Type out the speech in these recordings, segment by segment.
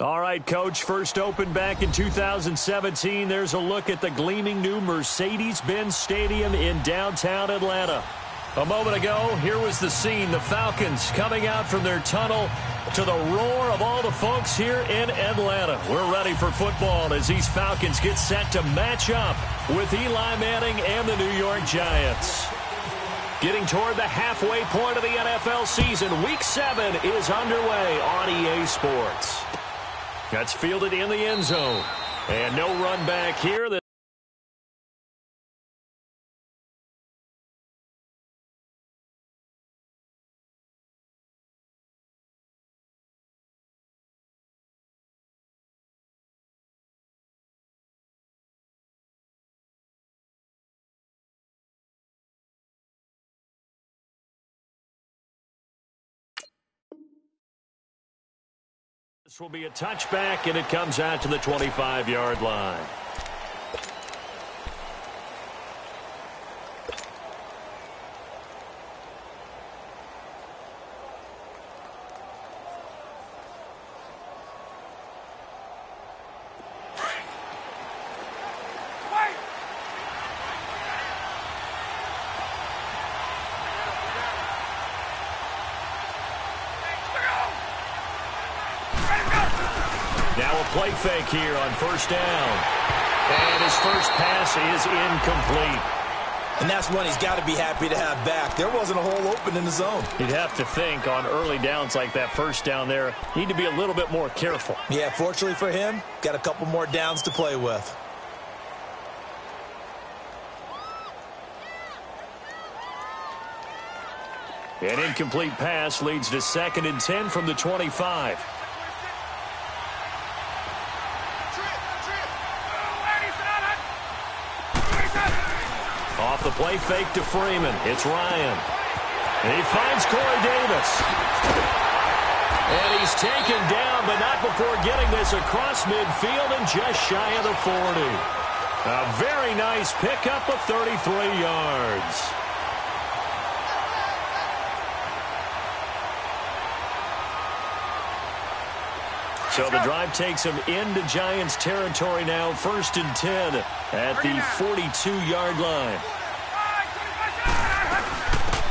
All right, Coach, first opened back in 2017. There's a look at the gleaming new Mercedes-Benz Stadium in downtown Atlanta. A moment ago, here was the scene. The Falcons coming out from their tunnel to the roar of all the folks here in Atlanta. We're ready for football as these Falcons get set to match up with Eli Manning and the New York Giants. Getting toward the halfway point of the NFL season, Week 7 is underway on EA Sports. That's fielded in the end zone. And no run back here. This will be a touchback, and it comes out to the 25-yard line. Now a play fake here on first down. And his first pass is incomplete. And that's one he's got to be happy to have back. There wasn't a hole open in the zone. You'd have to think on early downs like that first down there, need to be a little bit more careful. Yeah, fortunately for him, got a couple more downs to play with. An incomplete pass leads to 2nd and 10 from the 25. Off the play fake to Freeman. It's Ryan. And he finds Corey Davis. And he's taken down, but not before getting this across midfield and just shy of the 40. A very nice pickup of 33 yards. So the drive takes him into Giants territory now, 1st and 10 at the 42-yard line.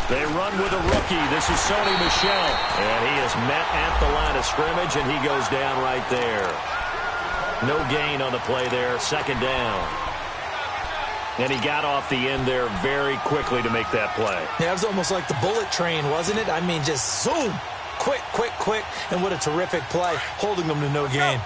They run with a rookie. This is Sony Michel. And he is met at the line of scrimmage, and he goes down right there. No gain on the play there, 2nd down. And he got off the end there very quickly to make that play. Yeah, it was almost like the bullet train, wasn't it? I mean, just zoom. Quick, quick, quick, and what a terrific play, holding them to no gain.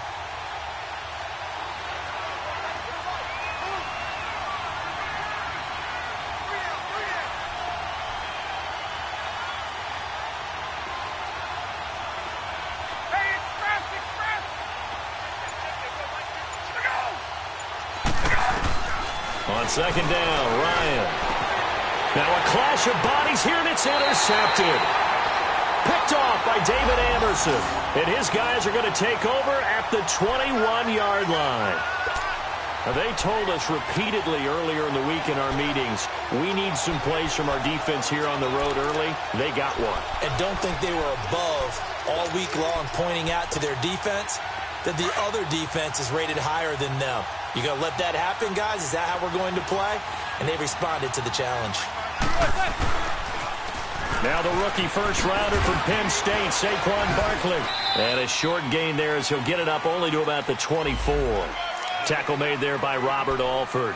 On 2nd down, Ryan. Now a clash of bodies here, and it's intercepted. Picked off by David Anderson. And his guys are going to take over at the 21-yard line. Now, they told us repeatedly earlier in the week in our meetings, we need some plays from our defense here on the road early. They got one. And don't think they were above all week long pointing out to their defense that the other defense is rated higher than them. You going to let that happen, guys? Is that how we're going to play? And they responded to the challenge. Now the rookie first-rounder from Penn State, Saquon Barkley. And a short gain there as he'll get it up only to about the 24. Tackle made there by Robert Alford.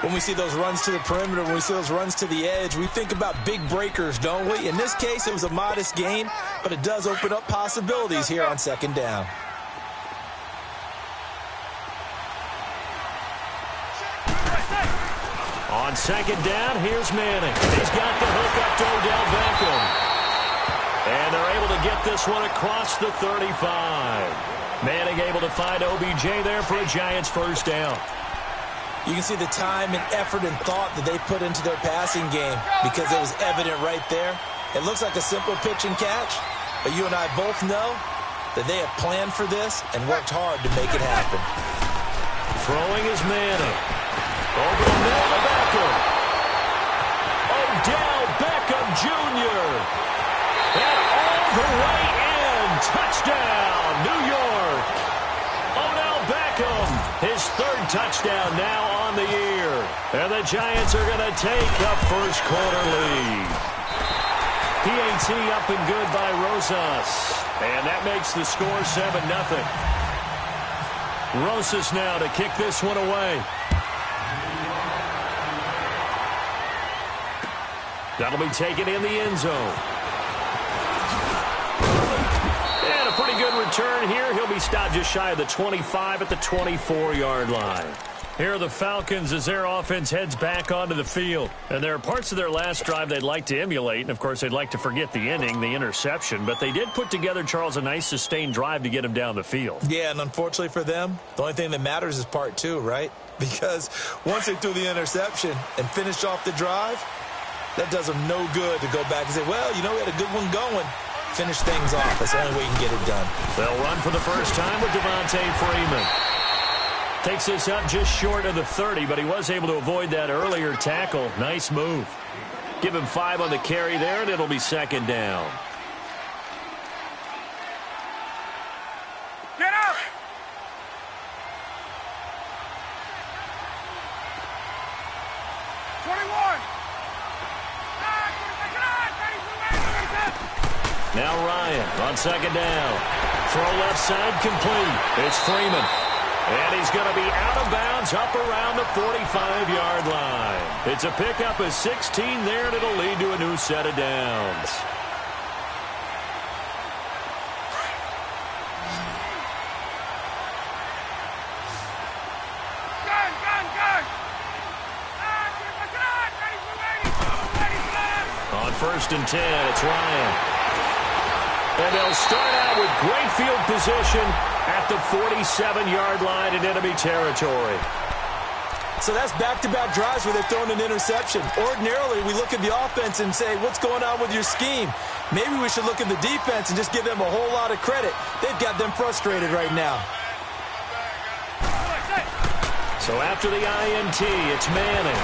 When we see those runs to the perimeter, when we see those runs to the edge, we think about big breakers, don't we? In this case, it was a modest gain, but it does open up possibilities here on 2nd down. On 2nd down, here's Manning. He's got the hook up to Odell Beckham. And they're able to get this one across the 35. Manning able to find OBJ there for a Giants first down. You can see the time and effort and thought that they put into their passing game because it was evident right there. It looks like a simple pitch and catch, but you and I both know that they have planned for this and worked hard to make it happen. Throwing is Manning. Over the middle to Beckham. Odell Beckham Jr. And all the way in. Touchdown, New York. touchdown now on the year. And the Giants are going to take a first quarter lead. PAT up and good by Rosas. And that makes the score 7-0. Rosas now to kick this one away. That'll be taken in the end zone. And a pretty good return here. He'll be stopped just shy of the 25 at the 24-yard line. Here are the Falcons as their offense heads back onto the field. And there are parts of their last drive they'd like to emulate. And, of course, they'd like to forget the ending, the interception. But they did put together, Charles, a nice sustained drive to get him down the field. Yeah, and unfortunately for them, the only thing that matters is part two, right? Because once they threw the interception and finished off the drive, that does them no good to go back and say, well, you know, we had a good one going. Finish things off. That's the only way you can get it done. They'll run for the first time with Devontae Freeman. Takes this up just short of the 30, but he was able to avoid that earlier tackle. Nice move. Give him 5 on the carry there, and it'll be second down. Get up! Now Ryan on second down. Throw left side complete. It's Freeman. And he's going to be out of bounds up around the 45-yard line. It's a pickup of 16 there, and it'll lead to a new set of downs. On 1st and 10, it's Ryan. And they'll start out with great field position at the 47-yard line in enemy territory. So that's back-to-back drives where they're throwing an interception. Ordinarily, we look at the offense and say, what's going on with your scheme? Maybe we should look at the defense and just give them a whole lot of credit. They've got them frustrated right now. So after the INT, it's Manning.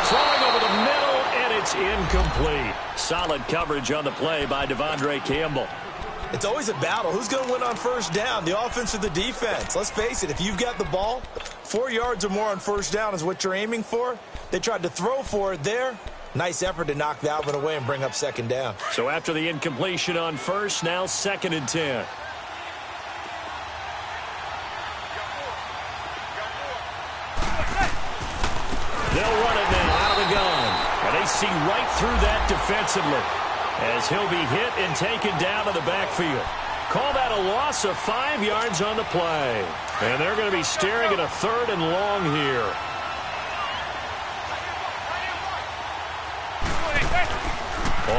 Throwing over the middle, and it's incomplete. Solid coverage on the play by Devondre Campbell. It's always a battle. Who's going to win on first down, the offense or the defense? Let's face it, if you've got the ball, 4 yards or more on first down is what you're aiming for. They tried to throw for it there. Nice effort to knock that one away and bring up second down. So after the incompletion on first, now 2nd and 10. They'll run it now out of the gun. And they see right through that defensively as he'll be hit and taken down to the backfield. Call that a loss of 5 yards on the play. And they're going to be staring at a 3rd and long here.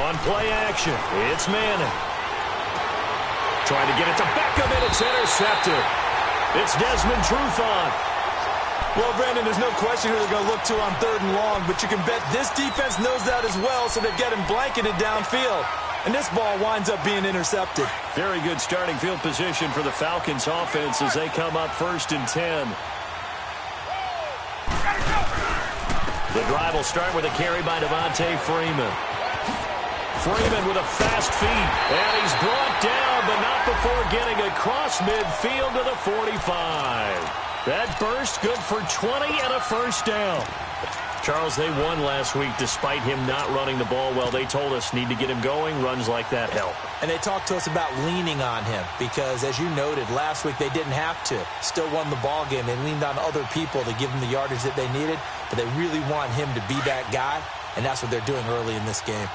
On play action, it's Manning. Trying to get it to Beckham, and it's intercepted. It's Desmond Trufant. Well, Brandon, there's no question who they're going to look to on 3rd and long, but you can bet this defense knows that as well, so they've got him blanketed downfield. And this ball winds up being intercepted. Very good starting field position for the Falcons offense as they come up 1st and 10. The drive will start with a carry by Devontae Freeman. Freeman with a fast feet, and he's brought down, but not before getting across midfield to the 45. That burst good for 20 and a first down. Charles, they won last week despite him not running the ball well. They told us need to get him going. Runs like that help. And they talked to us about leaning on him because, as you noted, last week they didn't have to. Still won the ball game. They leaned on other people to give them the yardage that they needed, but they really want him to be that guy, and that's what they're doing early in this game.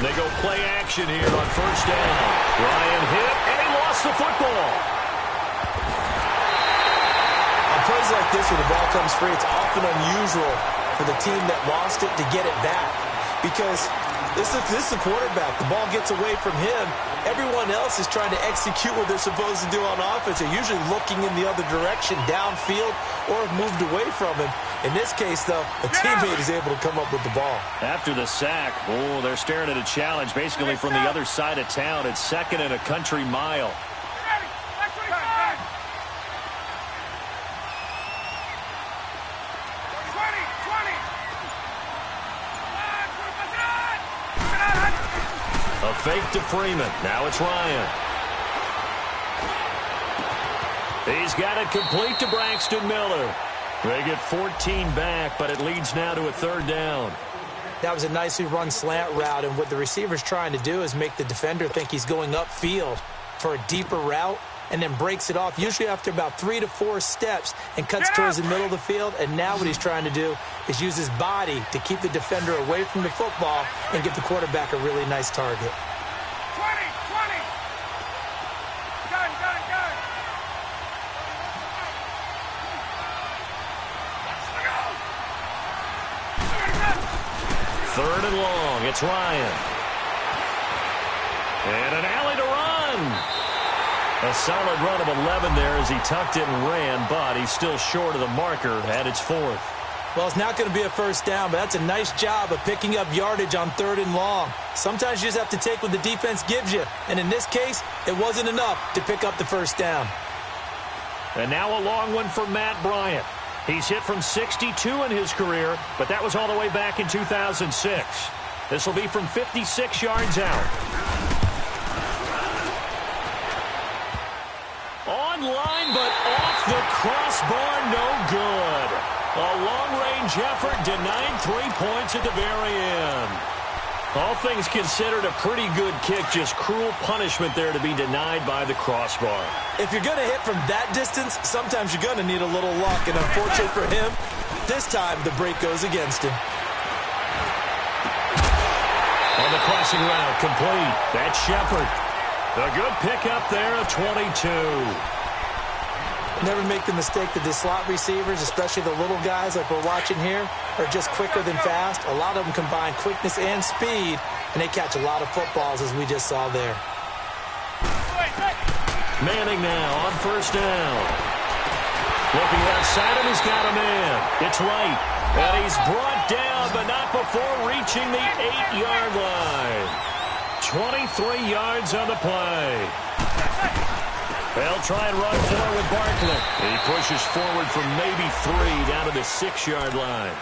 They go play action here on first down. Ryan hit, and he lost the football. On plays like this where the ball comes free, it's often unusual for the team that lost it to get it back. Because this is the quarterback. The ball gets away from him. Everyone else is trying to execute what they're supposed to do on offense. They're usually looking in the other direction, downfield, or have moved away from him. In this case, though, a teammate is able to come up with the ball. After the sack, they're staring at a challenge basically from the other side of town. It's 2nd and a country mile. A fake to Freeman. Now it's Ryan. He's got it complete to Braxton Miller. They get 14 back, but it leads now to a third down. That was a nicely run slant route, and what the receiver's trying to do is make the defender think he's going upfield for a deeper route, and then breaks it off, usually after about 3 to 4 steps, and cuts towards the middle of the field. And now what he's trying to do is use his body to keep the defender away from the football and give the quarterback a really nice target. 20. Gun. Third and long. It's Ryan. And an alley to run. A solid run of 11 there as he tucked it and ran, but he's still short of the marker at its 4th. Well, it's not going to be a first down, but that's a nice job of picking up yardage on 3rd and long. Sometimes you just have to take what the defense gives you, and in this case, it wasn't enough to pick up the first down. And now a long one for Matt Bryant. He's hit from 62 in his career, but that was all the way back in 2006. This will be from 56 yards out. Online, but off the crossbar, no good. A long-range effort denying 3 points at the very end. All things considered, a pretty good kick, just cruel punishment there to be denied by the crossbar. If you're going to hit from that distance, sometimes you're going to need a little luck, and unfortunately for him, this time the break goes against him. On the crossing route, complete. That's Shepard. A good pickup there, a 22. Never make the mistake that the slot receivers, especially the little guys like we're watching here, are just quicker than fast. A lot of them combine quickness and speed, and they catch a lot of footballs, as we just saw there. Manning now on first down. Looking outside him, he's got a man. It's right. And he's brought down, but not before reaching the 8-yard line. 23 yards on the play. They'll try and run forward with Barkley. He pushes forward from maybe 3 down to the 6-yard line.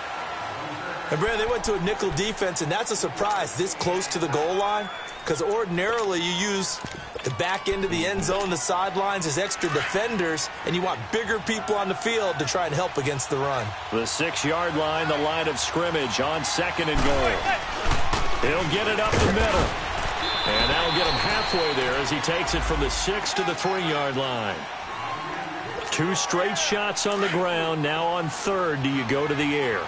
And, Brad, they went to a nickel defense, and that's a surprise this close to the goal line, because ordinarily you use the back end of the end zone, the sidelines as extra defenders, and you want bigger people on the field to try and help against the run. The 6-yard line, the line of scrimmage on 2nd and goal. He'll get it up the middle. And that'll get him halfway there as he takes it from the 6 to the 3-yard line. 2 straight shots on the ground. Now on 3rd, do you go to the air?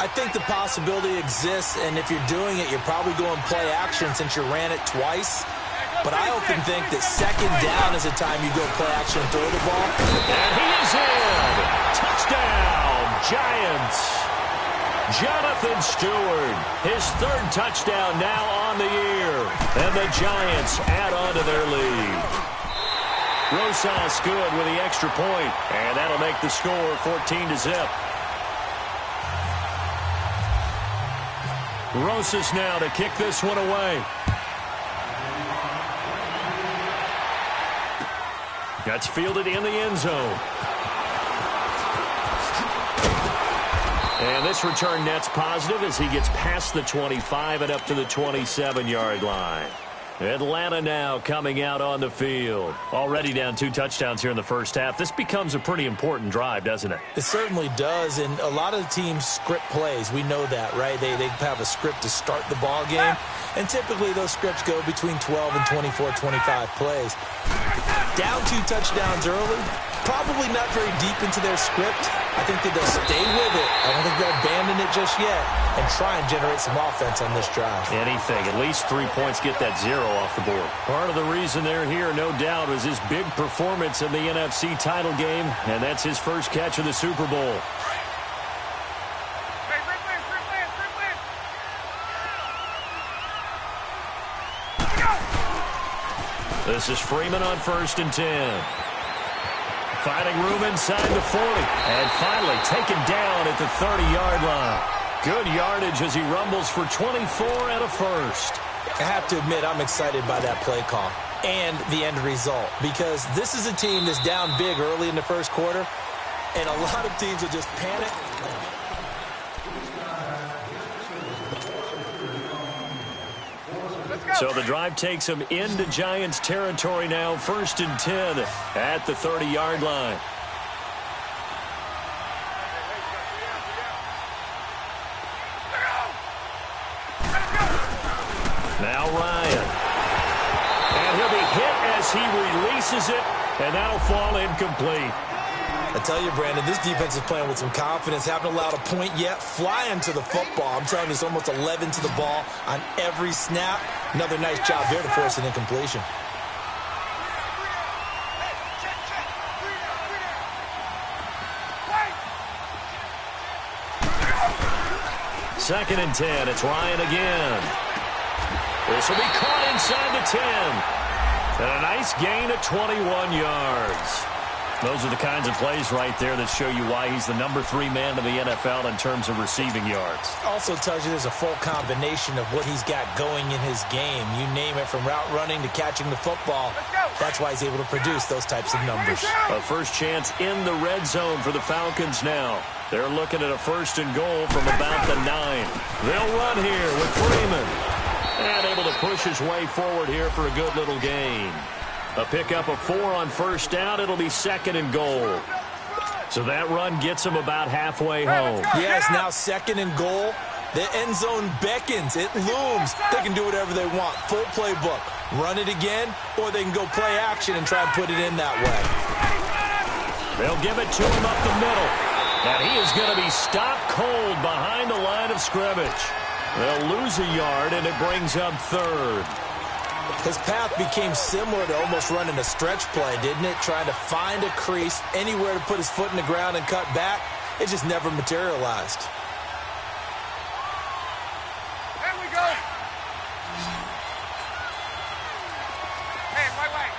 I think the possibility exists, and if you're doing it, you're probably going play action since you ran it twice. But I often think that 2nd down is the time you go play action and throw the ball. And he is in. Touchdown, Giants. Jonathan Stewart, his 3rd touchdown now on the year. And the Giants add on to their lead. Rosas good with the extra point, and that'll make the score 14-0. Rosas now to kick this one away. That's fielded in the end zone. And this return net's positive as he gets past the 25 and up to the 27-yard line. Atlanta now coming out on the field. Already down 2 touchdowns here in the first half. This becomes a pretty important drive, doesn't it? It certainly does, and a lot of the teams script plays. We know that, right? They have a script to start the ball game, and typically those scripts go between 12 and 24, 25 plays. Down 2 touchdowns early, probably not very deep into their script. I think that they'll stay with it. I don't think they'll abandon it just yet and try and generate some offense on this drive. Anything. At least 3 points, get that 0 off the board. Part of the reason they're here, no doubt, was his big performance in the NFC title game, and that's his first catch of the Super Bowl. This is Freeman on 1st and 10. Finding room inside the 40. And finally taken down at the 30-yard line. Good yardage as he rumbles for 24 and a first. I have to admit, I'm excited by that play call and the end result, because this is a team that's down big early in the first quarter, and a lot of teams will just panic. So the drive takes them into Giants territory now, 1st and 10 at the 30-yard line. Now Ryan. And he'll be hit as he releases it, and that'll fall incomplete. I tell you, Brandon, this defense is playing with some confidence. Haven't allowed a point yet. Flying to the football. I'm telling you, it's almost 11 to the ball on every snap. Another nice job there to force an incompletion. Second and 10. It's Ryan again. This will be caught inside the 10. And a nice gain of 21 yards. Those are the kinds of plays right there that show you why he's the number 3 man in the NFL in terms of receiving yards. Also tells you there's a full combination of what he's got going in his game. You name it, from route running to catching the football. That's why he's able to produce those types of numbers. A first chance in the red zone for the Falcons now. They're looking at a 1st and goal from about the 9. They'll run here with Freeman. And able to push his way forward here for a good little gain. A pickup of 4 on 1st down. It'll be 2nd and goal. So that run gets him about halfway home. Yes, now 2nd and goal. The end zone beckons. It looms. They can do whatever they want. Full playbook. Run it again, or they can go play action and try and put it in that way. They'll give it to him up the middle. And he is going to be stopped cold behind the line of scrimmage. They'll lose a yard, and it brings up 3rd. His path became similar to almost running a stretch play, didn't it? Trying to find a crease, anywhere to put his foot in the ground and cut back. It just never materialized. There we go. Hey, wait.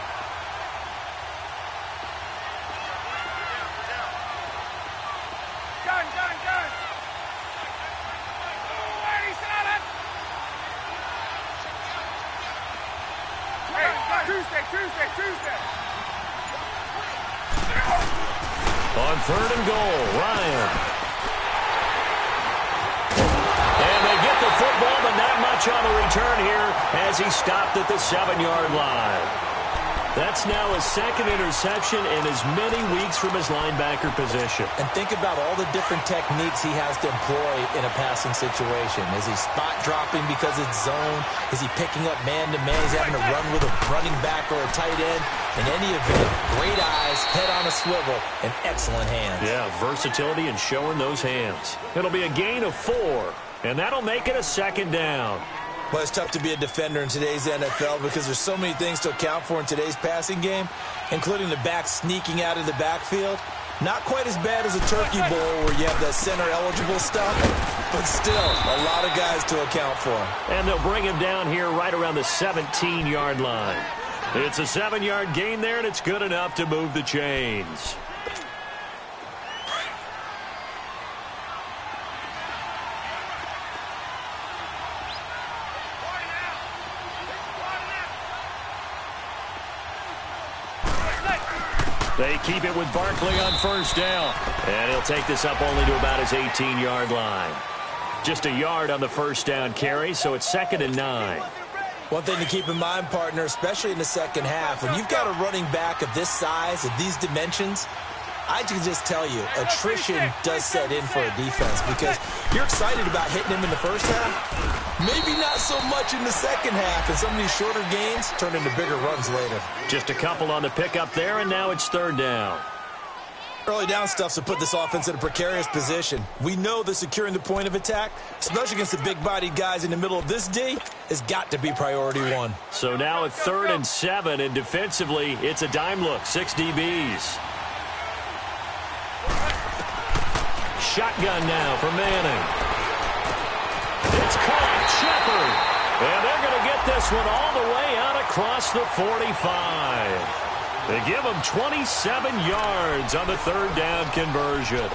Gun. He's on it. Tuesday. On 3rd and goal, Ryan. And they get the football, but not much on the return here as he stopped at the 7-yard line. That's now his 2nd interception in as many weeks from his linebacker position. And think about all the different techniques he has to employ in a passing situation. Is he spot dropping because it's zone? Is he picking up man-to-man? He's having to run with a running back or a tight end. In any event, great eyes, head on a swivel, and excellent hands. Yeah, versatility and showing those hands. It'll be a gain of 4, and that'll make it a 2nd down. Well, it's tough to be a defender in today's NFL because there's so many things to account for in today's passing game, including the back sneaking out of the backfield. Not quite as bad as a turkey bowl where you have that center-eligible stuff, but still a lot of guys to account for. And they'll bring him down here right around the 17-yard line. It's a 7-yard gain there, and it's good enough to move the chains. They keep it with Barkley on 1st down. And he'll take this up only to about his 18-yard line. Just a yard on the 1st down carry, so it's 2nd and 9. One thing to keep in mind, partner, especially in the second half, when you've got a running back of this size, of these dimensions, I can just tell you, attrition does set in for a defense because you're excited about hitting him in the first half. Maybe not so much in the second half, and some of these shorter gains turn into bigger runs later. Just a couple on the pickup there, and now it's 3rd down. Early down stuff's to put this offense in a precarious position. We know that securing the point of attack, especially against the big-bodied guys in the middle of this D, has got to be priority 1. So now at 3rd and 7, and defensively, it's a dime look, 6 DBs. Shotgun now for Manning. It's caught, Shepard. And they're going to get this one all the way out across the 45. They give him 27 yards on the 3rd down conversion.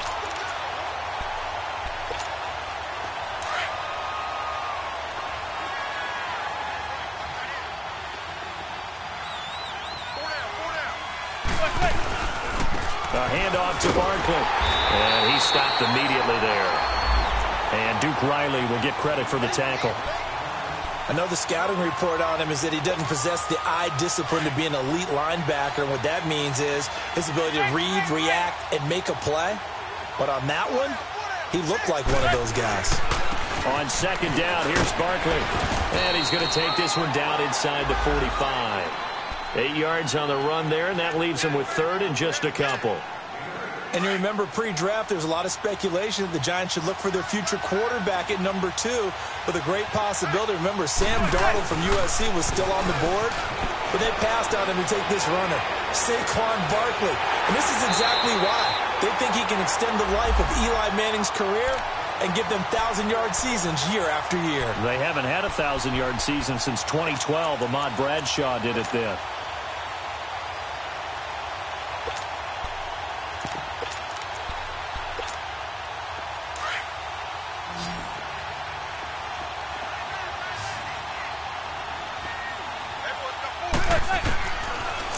A handoff to Barkley. And he stopped immediately there. And Duke Riley will get credit for the tackle. I know the scouting report on him is that he doesn't possess the eye discipline to be an elite linebacker, and what that means is his ability to read, react, and make a play. But on that one, he looked like one of those guys. On second down, here's Barkley. And he's going to take this one down inside the 45. 8 yards on the run there, and that leaves him with third and just a couple. And you remember pre-draft, there's a lot of speculation that the Giants should look for their future quarterback at number 2 with a great possibility. Remember, Sam Darnold from USC was still on the board, but they passed on him to take this runner, Saquon Barkley. And this is exactly why. They think he can extend the life of Eli Manning's career and give them 1,000-yard seasons year after year. They haven't had a 1,000-yard season since 2012. Ahmad Bradshaw did it then.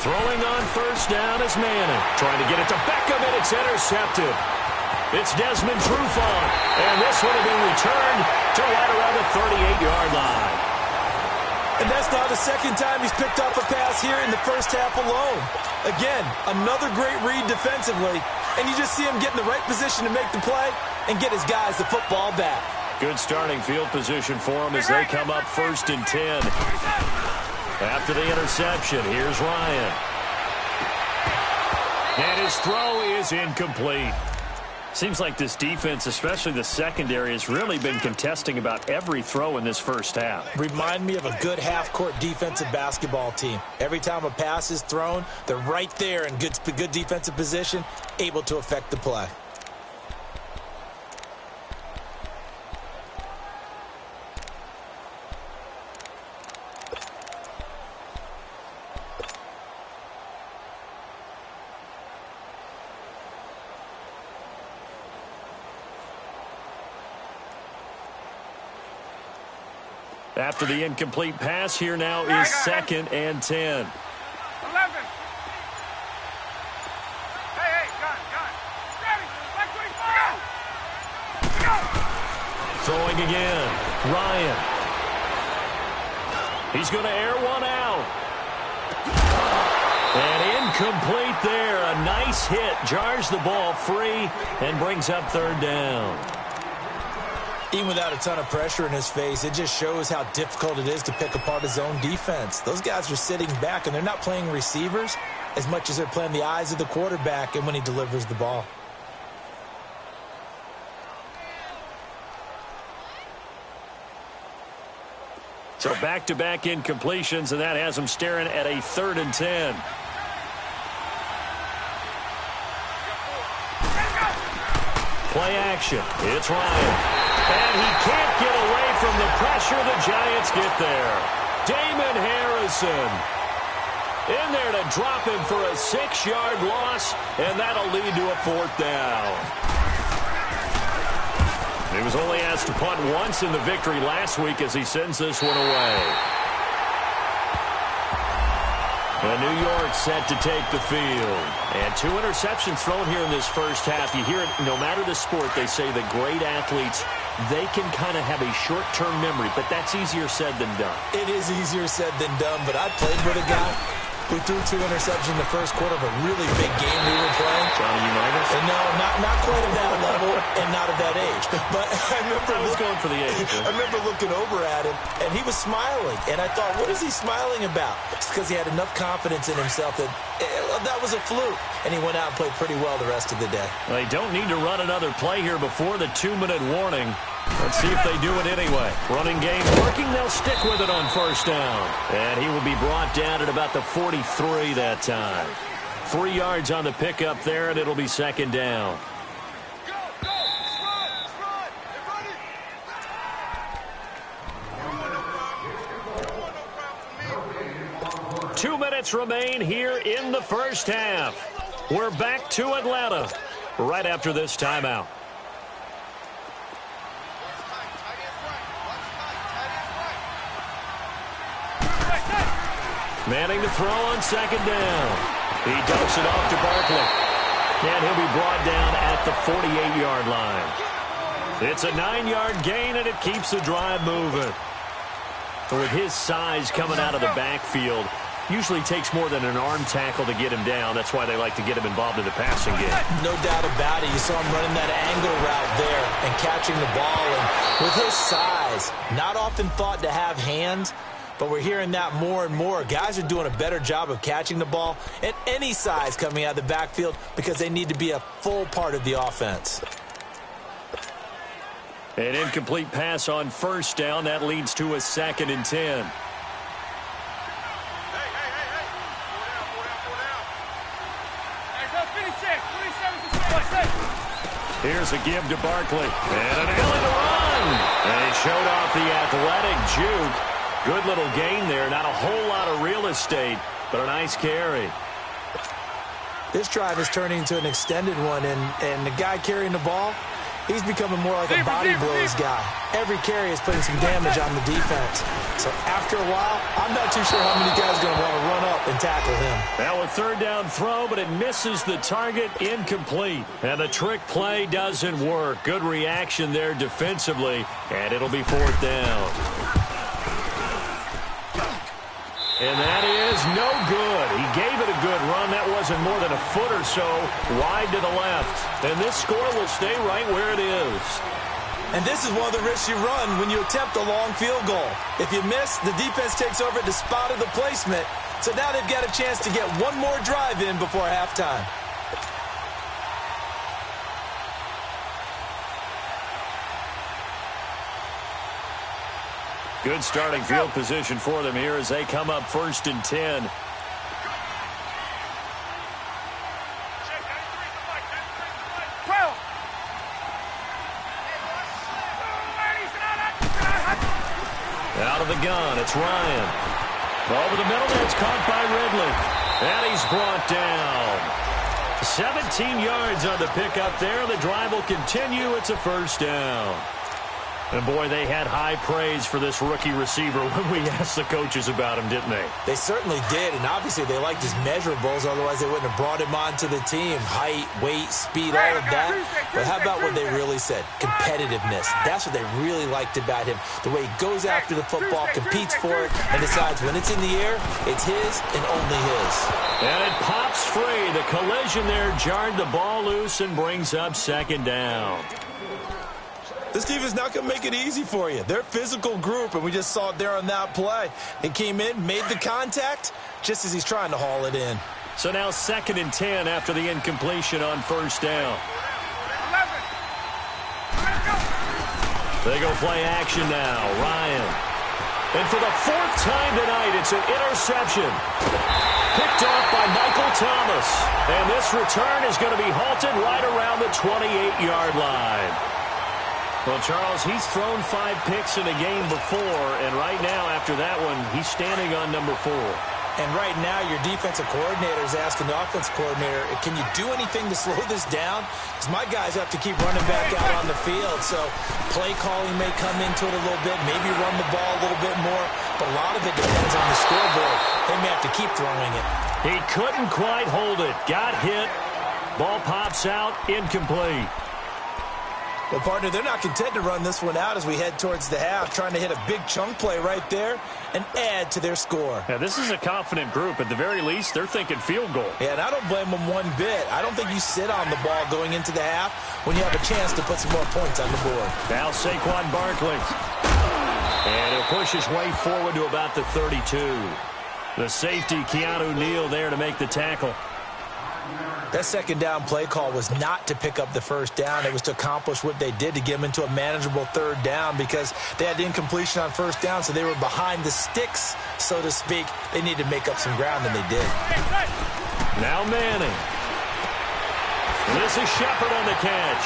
Throwing on first down is Manning. Trying to get it to Beckham, and it's intercepted. It's Desmond Trufant, and this would have been returned to right around the 38-yard line. And that's now the second time he's picked off a pass here in the first half alone. Again, another great read defensively, and you just see him get in the right position to make the play and get his guys the football back. Good starting field position for him as they come up first and 10. After the interception, here's Ryan. And his throw is incomplete. Seems like this defense, especially the secondary, has really been contesting about every throw in this first half. Remind me of a good half-court defensive basketball team. Every time a pass is thrown, they're right there in good defensive position, able to affect the play. After the incomplete pass, here now is second and 10. 11. Hey, gun. Ready. Back 25. Go. Throwing again. Ryan. He's going to air one out. And incomplete there. A nice hit. Jars the ball free and brings up third down. Even without a ton of pressure in his face, it just shows how difficult it is to pick apart his own defense. Those guys are sitting back, and they're not playing receivers as much as they're playing the eyes of the quarterback and when he delivers the ball. So back-to-back incompletions, and that has him staring at a third and 10. Play action. It's Ryan. And he can't get away from the pressure. The Giants get there. Damon Harrison in there to drop him for a 6-yard loss, and that'll lead to a fourth down. He was only asked to punt once in the victory last week as he sends this one away. And New York set to take the field. And 2 interceptions thrown here in this first half. You hear it, no matter the sport, they say the great athletes, they can kind of have a short-term memory, but that's easier said than done. It is easier said than done, but I played with a guy who threw 2 interceptions in the first quarter of a really big game we were playing. Johnny Unitas? And no, not quite at that level and not at that age. But I was going for the age. I remember looking over at him, and he was smiling. And I thought, what is he smiling about? It's because he had enough confidence in himself that that was a fluke. And he went out and played pretty well the rest of the day. They don't need to run another play here before the 2-minute warning. Let's see if they do it anyway. Running game working. They'll stick with it on first down. And he will be brought down at about the 43 that time. 3 yards on the pickup there, and it'll be second down. Go. Run. Get ready. 2 minutes remain here in the first half. We're back to Atlanta right after this timeout. Manning to throw on second down. He dumps it off to Barkley. And he'll be brought down at the 48-yard line. It's a 9-yard gain, and it keeps the drive moving. With his size coming out of the backfield, usually takes more than an arm tackle to get him down. That's why they like to get him involved in the passing game. No doubt about it. You saw him running that angle route there and catching the ball. And with his size, not often thought to have hands, but we're hearing that more and more. Guys are doing a better job of catching the ball at any size coming out of the backfield because they need to be a full part of the offense. An incomplete pass on first down. That leads to a 2nd and 10. Here's a give to Barkley. And an alley to run. And he showed off the athletic juke. Good little gain there. Not a whole lot of real estate, but a nice carry. This drive is turning into an extended one, and the guy carrying the ball, he's becoming more like a body blows guy. Every carry is putting some damage on the defense. So after a while, I'm not too sure how many guys are going to want to run up and tackle him. Now a 3rd down throw, but it misses the target, incomplete. And the trick play doesn't work. Good reaction there defensively, and it'll be 4th down. And that is no good. He gave it a good run. That wasn't more than a foot or so wide to the left. And this score will stay right where it is. And this is one of the risks you run when you attempt a long field goal. If you miss, the defense takes over at the spot of the placement. So now they've got a chance to get one more drive in before halftime. Good starting field position for them here as they come up 1st and 10. Out of the gun, it's Ryan. Over the middle, there, it's caught by Ridley. And he's brought down. 17 yards on the pickup there. The drive will continue. It's a 1st down. And, boy, they had high praise for this rookie receiver when we asked the coaches about him, didn't they? They certainly did, and obviously they liked his measurables. Otherwise, they wouldn't have brought him onto the team. Height, weight, speed, all of that. But how about what they really said? Competitiveness. That's what they really liked about him. The way he goes after the football, competes for it, and decides when it's in the air, it's his and only his. And it pops free. The collision there jarred the ball loose and brings up 2nd down. This team is not going to make it easy for you. They're a physical group, and we just saw it there on that play. He came in, made the contact, just as he's trying to haul it in. So now 2nd and 10 after the incompletion on 1st down. 11. They go play action now. Ryan. And for the 4th time tonight, it's an interception. Picked off by Michael Thomas. And this return is going to be halted right around the 28-yard line. Well, Charles, he's thrown 5 picks in a game before, and right now, after that one, he's standing on number 4. And right now, your defensive coordinator is asking the offensive coordinator, can you do anything to slow this down? Because my guys have to keep running back out on the field, so play calling may come into it a little bit, maybe run the ball a little bit more, but a lot of it depends on the scoreboard. They may have to keep throwing it. He couldn't quite hold it. Got hit. Ball pops out. Incomplete. Well, partner, they're not content to run this one out as we head towards the half, trying to hit a big chunk play right there and add to their score. Yeah, this is a confident group. At the very least, they're thinking field goal. Yeah, and I don't blame them one bit. I don't think you sit on the ball going into the half when you have a chance to put some more points on the board. Now Saquon Barkley. And he'll push his way forward to about the 32. The safety, Keanu Neal, there to make the tackle. That 2nd down play call was not to pick up the 1st down. It was to accomplish what they did to get them into a manageable 3rd down because they had the incompletion on 1st down, so they were behind the sticks, so to speak. They needed to make up some ground, and they did. Now Manning. This is Shepard on the catch.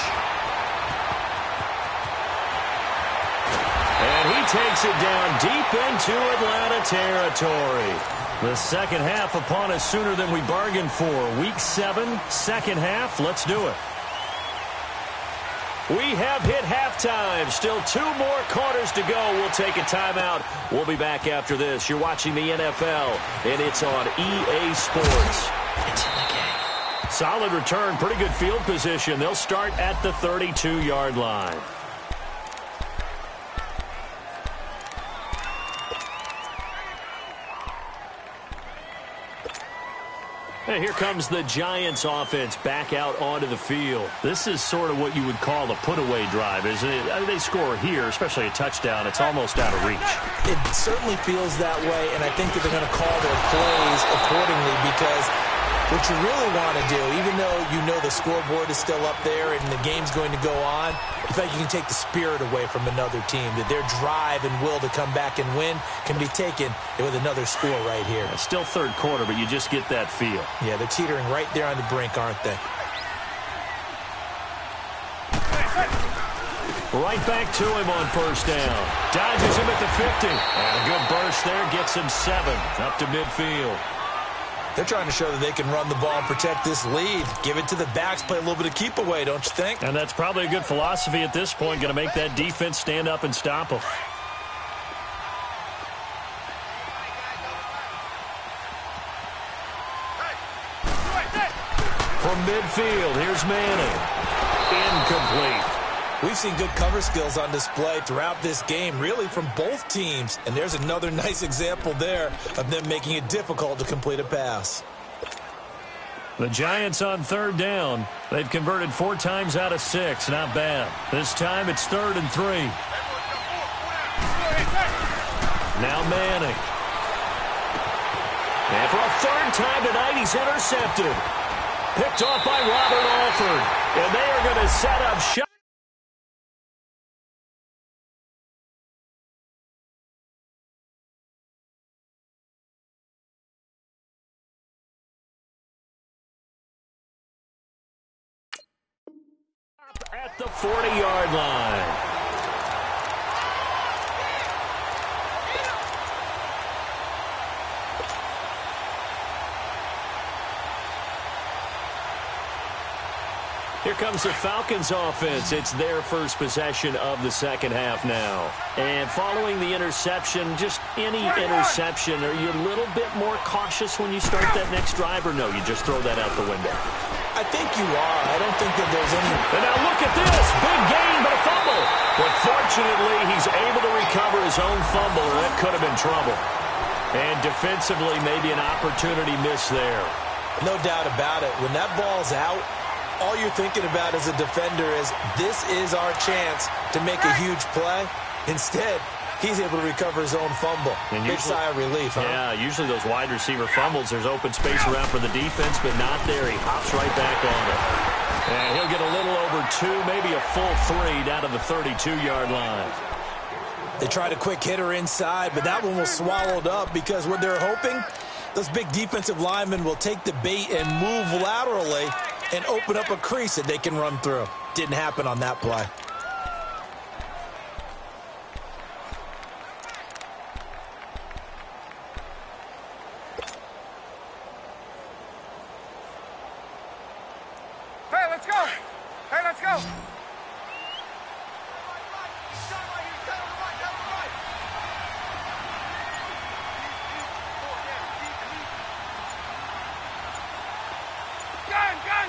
And he takes it down deep into Atlanta territory. The 2nd half upon us sooner than we bargained for. Week 7, 2nd half. Let's do it. We have hit halftime. Still 2 more quarters to go. We'll take a timeout. We'll be back after this. You're watching the NFL, and it's on EA Sports. It's in the game. Solid return. Pretty good field position. They'll start at the 32-yard line. Hey, here comes the Giants offense back out onto the field. This is sort of what you would call a put-away drive, isn't it? I mean, they score here, especially a touchdown. It's almost out of reach. It certainly feels that way, and I think that they're going to call their plays accordingly because what you really want to do, even though you know the scoreboard is still up there and the game's going to go on, in fact, you can take the spirit away from another team, that their drive and will to come back and win can be taken with another score right here. It's still third quarter, but you just get that feel. Yeah, they're teetering right there on the brink, aren't they? Right back to him on first down. Dodges him at the 50. And a good burst there gets him 7 up to midfield. They're trying to show that they can run the ball and protect this lead. Give it to the backs, play a little bit of keep away, don't you think? And that's probably a good philosophy at this point. Going to make that defense stand up and stop them. From midfield, here's Manning. Incomplete. We've seen good cover skills on display throughout this game, really from both teams. And there's another nice example there of them making it difficult to complete a pass. The Giants on third down. They've converted 4 times out of 6. Not bad. This time it's 3rd and 3. Now Manning. And for a 3rd time tonight, he's intercepted. Picked off by Robert Alford. And they are going to set up shot. At the 40-yard line. Here comes the Falcons offense. It's their first possession of the second half now. And following the interception, just any interception, are you a little bit more cautious when you start that next drive, or no, you just throw that out the window? I think you are. I don't think that there's any... And now look at this. Big gain, but a fumble. But fortunately, he's able to recover his own fumble, or that could have been trouble. And defensively, maybe an opportunity missed there. No doubt about it. When that ball's out, all you're thinking about as a defender is, this is our chance to make a huge play. Instead, he's able to recover his own fumble. And big sigh of relief, huh? Yeah, usually those wide receiver fumbles, there's open space around for the defense, but not there. He hops right back on it. And he'll get a little over 2, maybe a full 3 down to the 32-yard line. They tried a quick hitter inside, but that one was swallowed up because what they're hoping, those big defensive linemen will take the bait and move laterally and open up a crease that they can run through. Didn't happen on that play. Hey, let's go. Hey, let's go.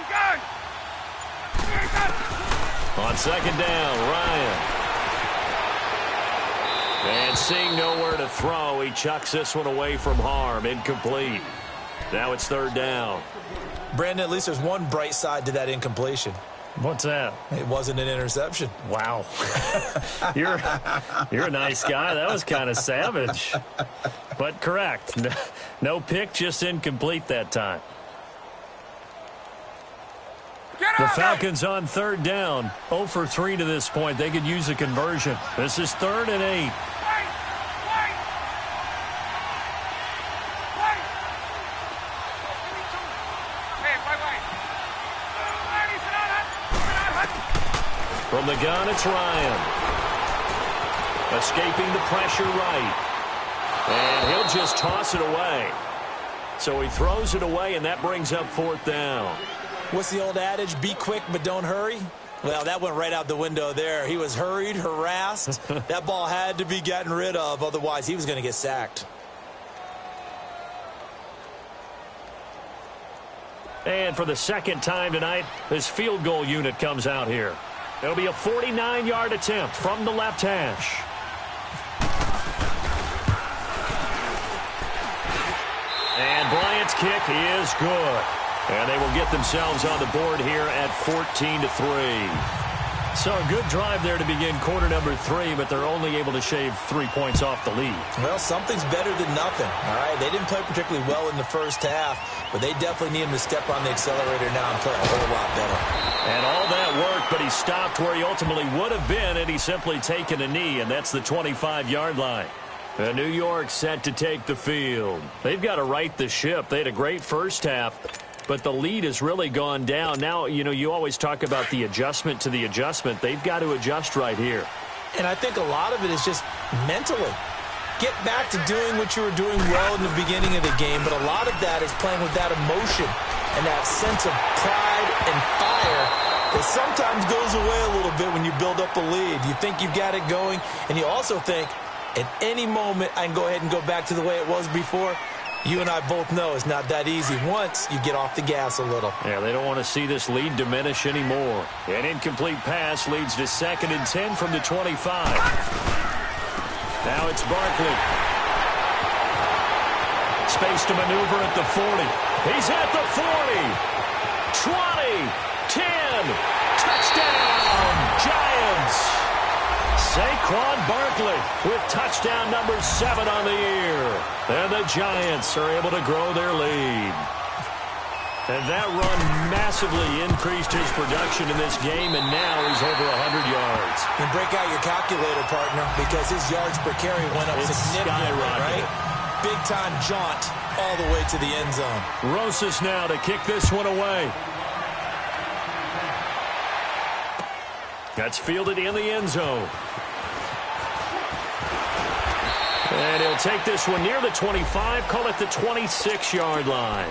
Gun. On second down, Ryan. And seeing nowhere to throw, he chucks this one away from harm. Incomplete. Now it's 3rd down. Brandon, at least there's one bright side to that incompletion. What's that? It wasn't an interception. Wow. You're a nice guy. That was kind of savage. But correct. No pick, just incomplete that time. The Falcons on 3rd down. 0 for 3 to this point. They could use a conversion. This is 3rd and 8. From the gun, it's Ryan. Escaping the pressure right. And he'll just toss it away. So he throws it away, and that brings up 4th down. What's the old adage? Be quick, but don't hurry. Well, that went right out the window there. He was hurried, harassed. That ball had to be gotten rid of. Otherwise, he was going to get sacked. And for the second time tonight, this field goal unit comes out here. It'll be a 49-yard attempt from the left hash. And Bryant's kick is good. And they will get themselves on the board here at 14-3. So a good drive there to begin quarter number 3, but they're only able to shave 3 points off the lead. Well, something's better than nothing, all right? They didn't play particularly well in the first half, but they definitely need him to step on the accelerator now and play a whole lot better. And all that work, but he stopped where he ultimately would have been, and he's simply taken a knee, and that's the 25-yard line. And New York set to take the field. They've got to right the ship. They had a great first half, but the lead has really gone down. Now, you know, you always talk about the adjustment to the adjustment. They've got to adjust right here. And I think a lot of it is just mentally. Get back to doing what you were doing well in the beginning of the game, but a lot of that is playing with that emotion and that sense of pride and fire that sometimes goes away a little bit when you build up a lead. You think you've got it going, and you also think, at any moment, I can go ahead and go back to the way it was before. You and I both know it's not that easy once you get off the gas a little. Yeah, they don't want to see this lead diminish anymore. An incomplete pass leads to 2nd and 10 from the 25. Now it's Barkley. Space to maneuver at the 40. He's at the 40. 20. 10. Touchdown, Giants. Saquon Barkley with touchdown number 7 on the year. And the Giants are able to grow their lead. And that run massively increased his production in this game, and now he's over 100 yards. And break out your calculator, partner, because his yards per carry went up significantly, right? Big-time jaunt all the way to the end zone. Rosas now to kick this one away. That's fielded in the end zone. And he'll take this one near the 25, call it the 26-yard line.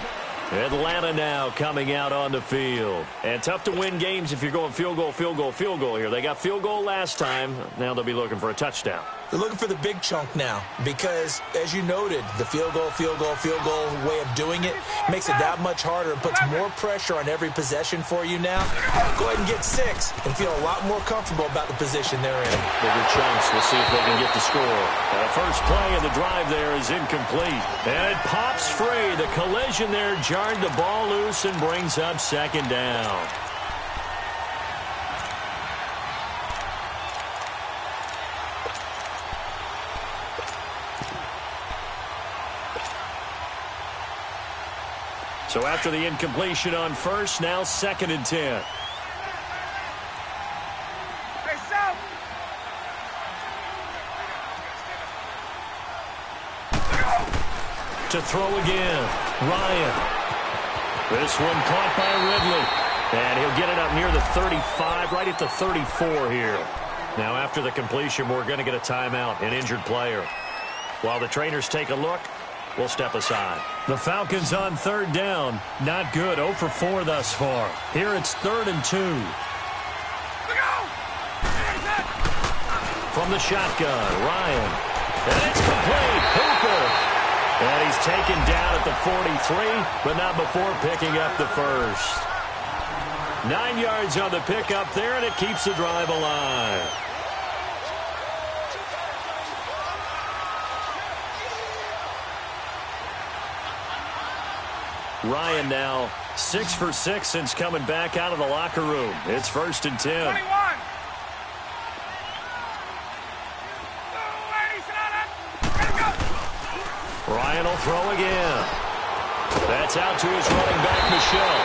Atlanta now coming out on the field. And tough to win games if you're going field goal, field goal, field goal here. They got field goal last time. Now they'll be looking for a touchdown. They're looking for the big chunk now because, as you noted, the field goal way of doing it makes it that much harder and puts more pressure on every possession for you now. Go ahead and get 6 and feel a lot more comfortable about the position they're in. Bigger chunks. We'll see if they can get the score. The first play of the drive there is incomplete. And it pops free. The collision there jarred the ball loose and brings up 2nd down. So after the incompletion on first, now 2nd and 10. To throw again, Ryan. This one caught by Ridley. And he'll get it up near the 35, right at the 34 here. Now after the completion, we're going to get a timeout, an injured player. While the trainers take a look, we'll step aside. The Falcons on 3rd down. Not good. 0 for 4 thus far. Here it's 3rd and 2. From the shotgun, Ryan. And it's complete. Hooper. And he's taken down at the 43, but not before picking up the first. 9 yards on the pickup there, and it keeps the drive alive. Ryan now 6 for 6 since coming back out of the locker room. It's 1st and 10. 21. Ryan will throw again. That's out to his running back, Michel.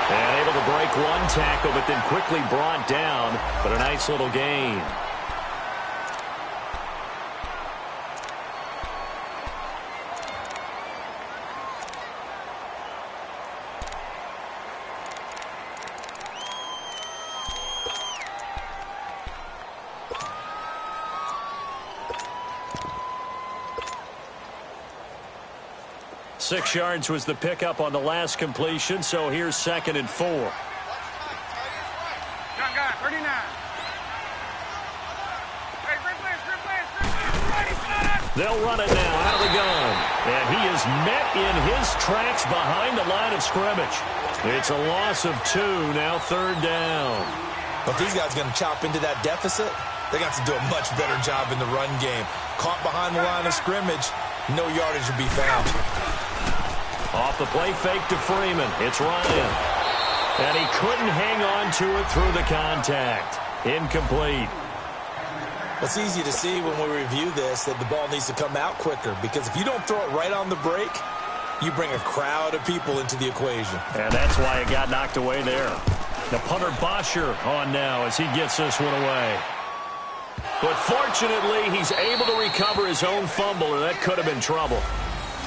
And able to break one tackle, but then quickly brought down. But a nice little gain. Six yards was the pickup on the last completion, so here's 2nd and 4. Young guy, 39. Hey, They'll run it now out of the gun. And he is met in his tracks behind the line of scrimmage. It's a loss of 2, now 3rd down. But these guys are going to chop into that deficit. They got to do a much better job in the run game. Caught behind the line of scrimmage, no yardage will be found. Off the play fake to Freeman. It's Ryan. And he couldn't hang on to it through the contact. Incomplete. It's easy to see when we review this that the ball needs to come out quicker, because if you don't throw it right on the break, you bring a crowd of people into the equation. And that's why it got knocked away there. The punter Bosher on now as he gets this one away. But fortunately, he's able to recover his own fumble, or that could have been trouble.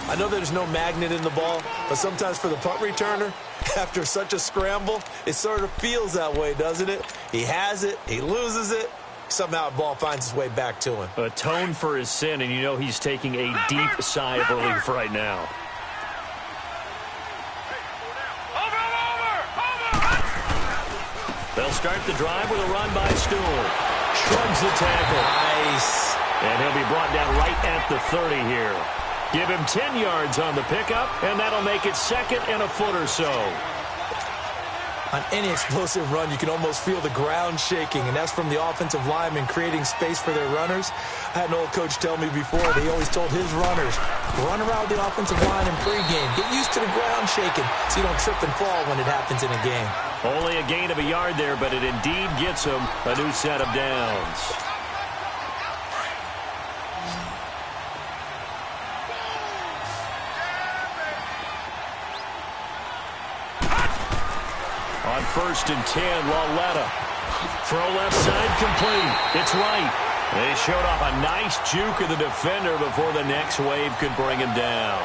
I know there's no magnet in the ball, but sometimes for the punt returner, after such a scramble, it sort of feels that way, doesn't it? He has it, he loses it, somehow the ball finds its way back to him. Atone for his sin, and you know he's taking a deep sigh of relief right now. They'll start the drive with a run by Stewart. Shrugs the tackle. Nice. And he'll be brought down right at the 30 here. Give him 10 yards on the pickup, and that'll make it 2nd and a foot or so. On any explosive run, you can almost feel the ground shaking, and that's from the offensive linemen creating space for their runners. I had an old coach tell me before that he always told his runners, run around the offensive line in pregame. Get used to the ground shaking so you don't trip and fall when it happens in a game. Only a gain of a yard there, but it indeed gets him a new set of downs. On 1st and 10, Lauletta. Throw left side complete. It's right. They showed off a nice juke of the defender before the next wave could bring him down.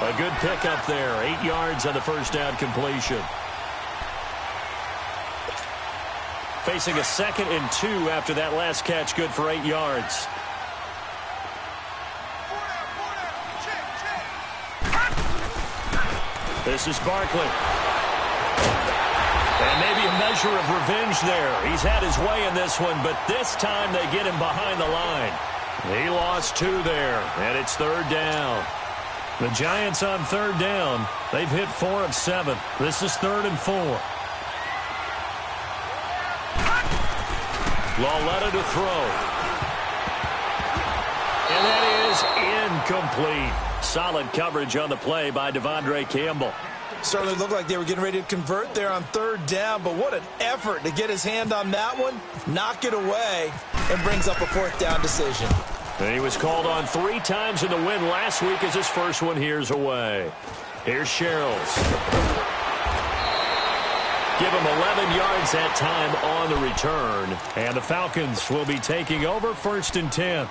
A good pickup there. 8 yards on the first down completion. Facing a 2nd and 2 after that last catch, good for 8 yards. This is Barkley. And maybe a measure of revenge there. He's had his way in this one, but this time they get him behind the line. He lost 2 there, and it's 3rd down. The Giants on 3rd down. They've hit 4 of 7. This is 3rd and 4. Lauletta to throw. And that is incomplete. Solid coverage on the play by Devondre Campbell. Certainly looked like they were getting ready to convert there on 3rd down, but what an effort to get his hand on that one, knock it away, and brings up a 4th down decision. And he was called on 3 times in the win last week as his first one here's away. Here's Sherrills. Give him 11 yards that time on the return. And the Falcons will be taking over 1st and 10.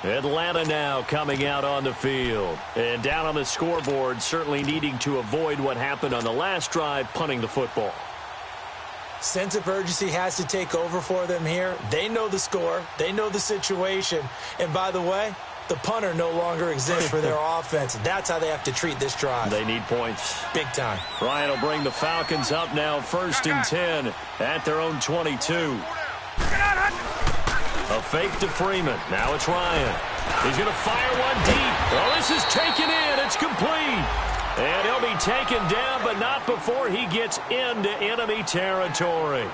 Atlanta now coming out on the field. And down on the scoreboard, certainly needing to avoid what happened on the last drive, punting the football. Sense of urgency has to take over for them here. They know the score. They know the situation. And by the way, the punter no longer exists for their offense. That's how they have to treat this drive. They need points. Big time. Ryan will bring the Falcons up now 1st and 10 at their own 22. A fake to Freeman. Now it's Ryan. He's going to fire one deep. Oh, this is taken in. It's complete. And he'll be taken down, but not before he gets into enemy territory.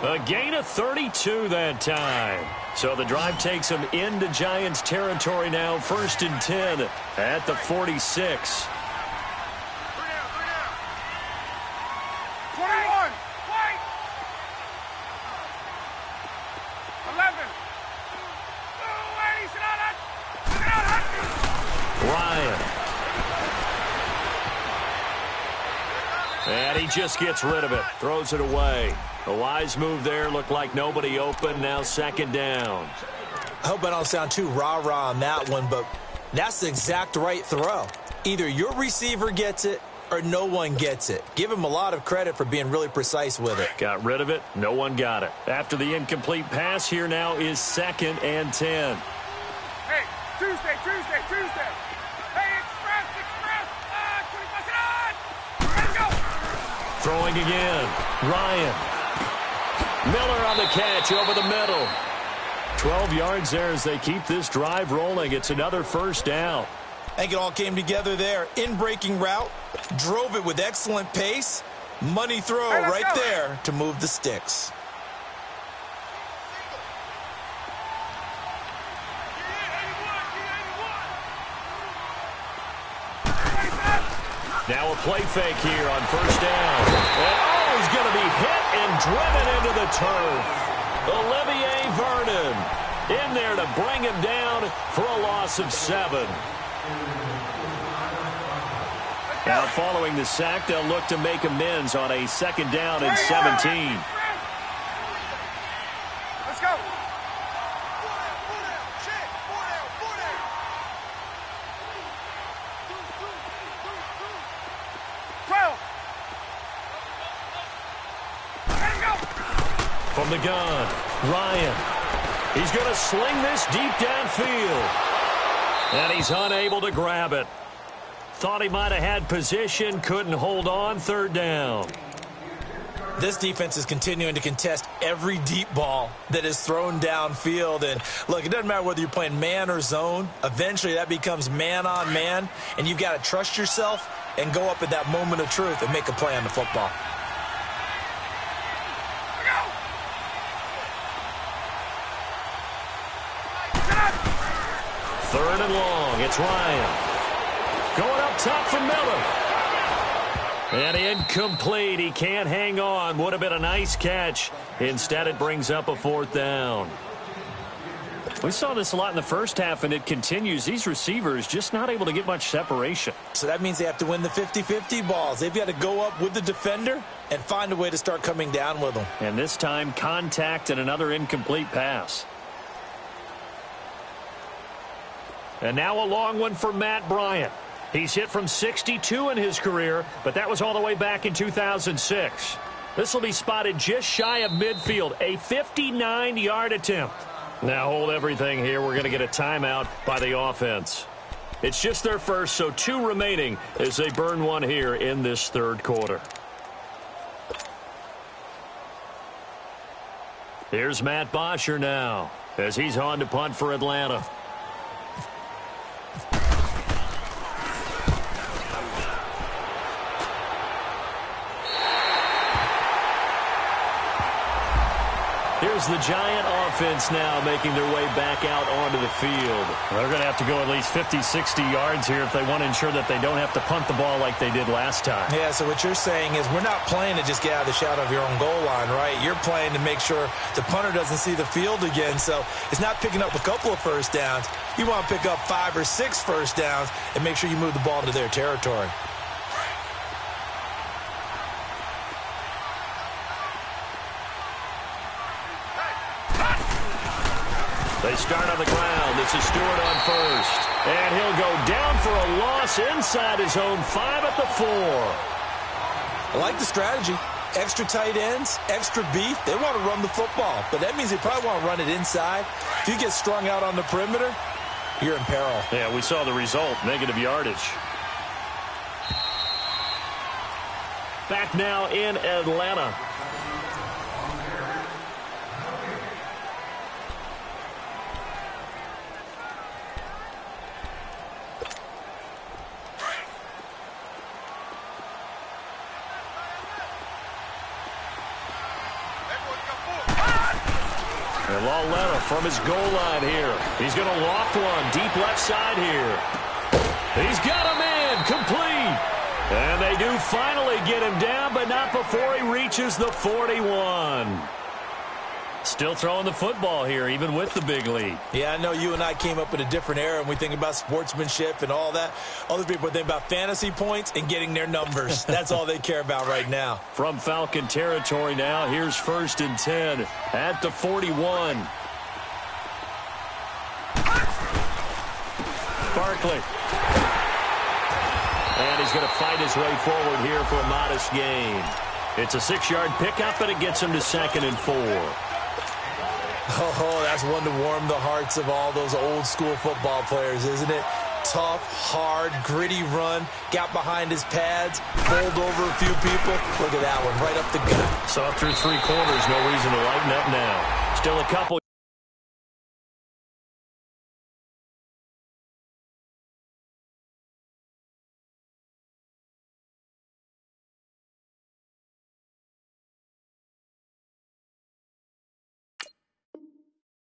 A gain of 32 that time. So the drive takes him into Giants territory now, 1st and 10 at the 46. 21. 11. Ryan. And he just gets rid of it. Throws it away. A wise move there. Looked like nobody open. Now 2nd down. I hope I don't sound too rah-rah on that one, but that's the exact right throw. Either your receiver gets it or no one gets it. Give him a lot of credit for being really precise with it. Got rid of it. No one got it. After the incomplete pass, here now is 2nd and 10. Hey, Tuesday. Hey, express. 25 on. Let's go. Throwing again. Ryan. Miller on the catch over the middle. 12 yards there as they keep this drive rolling. It's another 1st down. I think it all came together there. In-breaking route. Drove it with excellent pace. Money throw right there to move the sticks. Now a play fake here on first down. And he's going to be hit and driven into the turf. Olivier Vernon in there to bring him down for a loss of 7. Now following the sack, they'll look to make amends on a 2nd down and 17. Let's go. From the gun, Ryan. He's going to sling this deep downfield. And he's unable to grab it. Thought he might have had position, couldn't hold on, 3rd down. This defense is continuing to contest every deep ball that is thrown downfield. And, look, it doesn't matter whether you're playing man or zone. Eventually, that becomes man-on-man, and you've got to trust yourself and go up at that moment of truth and make a play on the football. Third and long. It's Ryan. Going up top for Miller. And incomplete. He can't hang on. Would have been a nice catch. Instead, it brings up a 4th down. We saw this a lot in the first half, and it continues. These receivers just not able to get much separation. So that means they have to win the 50-50 balls. They've got to go up with the defender and find a way to start coming down with them. And this time, contact and another incomplete pass. And now a long one for Matt Bryant. He's hit from 62 in his career, but that was all the way back in 2006. This will be spotted just shy of midfield, a 59-yard attempt. Now hold everything here. We're going to get a timeout by the offense. It's just their first, so 2 remaining as they burn one here in this 3rd quarter. Here's Matt Bosher now as he's on to punt for Atlanta. Here's the Giant offense now making their way back out onto the field. They're going to have to go at least 50, 60 yards here if they want to ensure that they don't have to punt the ball like they did last time. Yeah, so what you're saying is we're not playing to just get out of the shadow of your own goal line, right? You're playing to make sure the punter doesn't see the field again. So it's not picking up a couple of first downs. You want to pick up 5 or 6 first downs and make sure you move the ball into their territory. They start on the ground. This is Stewart on first. And he'll go down for a loss inside his own 5 at the 4. I like the strategy. Extra tight ends, extra beef. They want to run the football, but that means they probably want to run it inside. If you get strung out on the perimeter, you're in peril. Yeah, we saw the result, negative yardage. Back now in Atlanta. And Lauletta from his goal line here. He's going to loft one deep left side here. He's got a man complete. And they do finally get him down, but not before he reaches the 41. Still throwing the football here, even with the big lead. Yeah, I know you and I came up in a different era, and we think about sportsmanship and all that. Other people think about fantasy points and getting their numbers. That's all they care about right now. From Falcon territory now, here's 1st and 10 at the 41. Barkley. And he's going to fight his way forward here for a modest gain. It's a 6-yard pickup, and it gets him to 2nd and 4. Oh, that's one to warm the hearts of all those old-school football players, isn't it? Tough, hard, gritty run, got behind his pads, bowled over a few people. Look at that one, right up the gut. Saw through 3 quarters, no reason to lighten up now. Still a couple.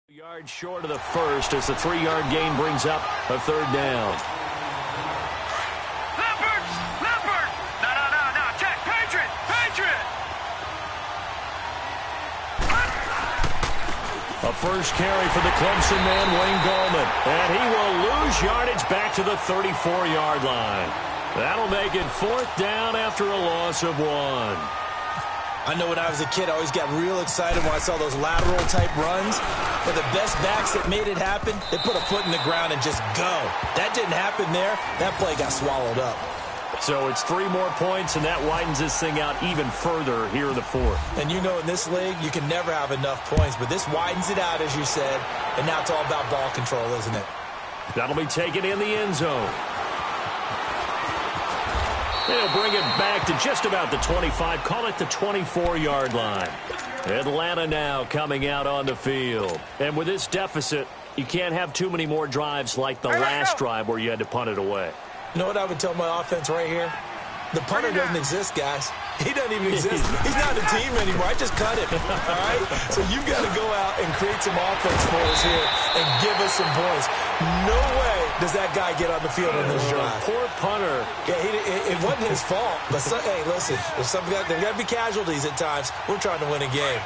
Yards short of the first as the 3-yard gain brings up a 3rd down. Leopard! first carry for the Clemson man, Wayne Gallman. And he will lose yardage back to the 34-yard line. That'll make it 4th down after a loss of 1. I know when I was a kid, I always got real excited when I saw those lateral-type runs. But the best backs that made it happen, they put a foot in the ground and just go. That didn't happen there. That play got swallowed up. So it's 3 more points, and that widens this thing out even further here in the 4th. And you know in this league, you can never have enough points. But this widens it out, as you said. And now it's all about ball control, isn't it? That'll be taken in the end zone. They'll bring it back to just about the 25. Call it the 24-yard line. Atlanta now coming out on the field. And with this deficit, you can't have too many more drives like the last drive where you had to punt it away. You know what I would tell my offense right here? The punter doesn't exist, guys. He doesn't even exist. He's not a team anymore. I just cut him. All right? So you've got to go out and create some offense for us here and give us some points. No way does that guy get on the field on this drive. Poor punter. Yeah, it wasn't his fault. But, hey, listen, there's got to be casualties at times. We're trying to win a game.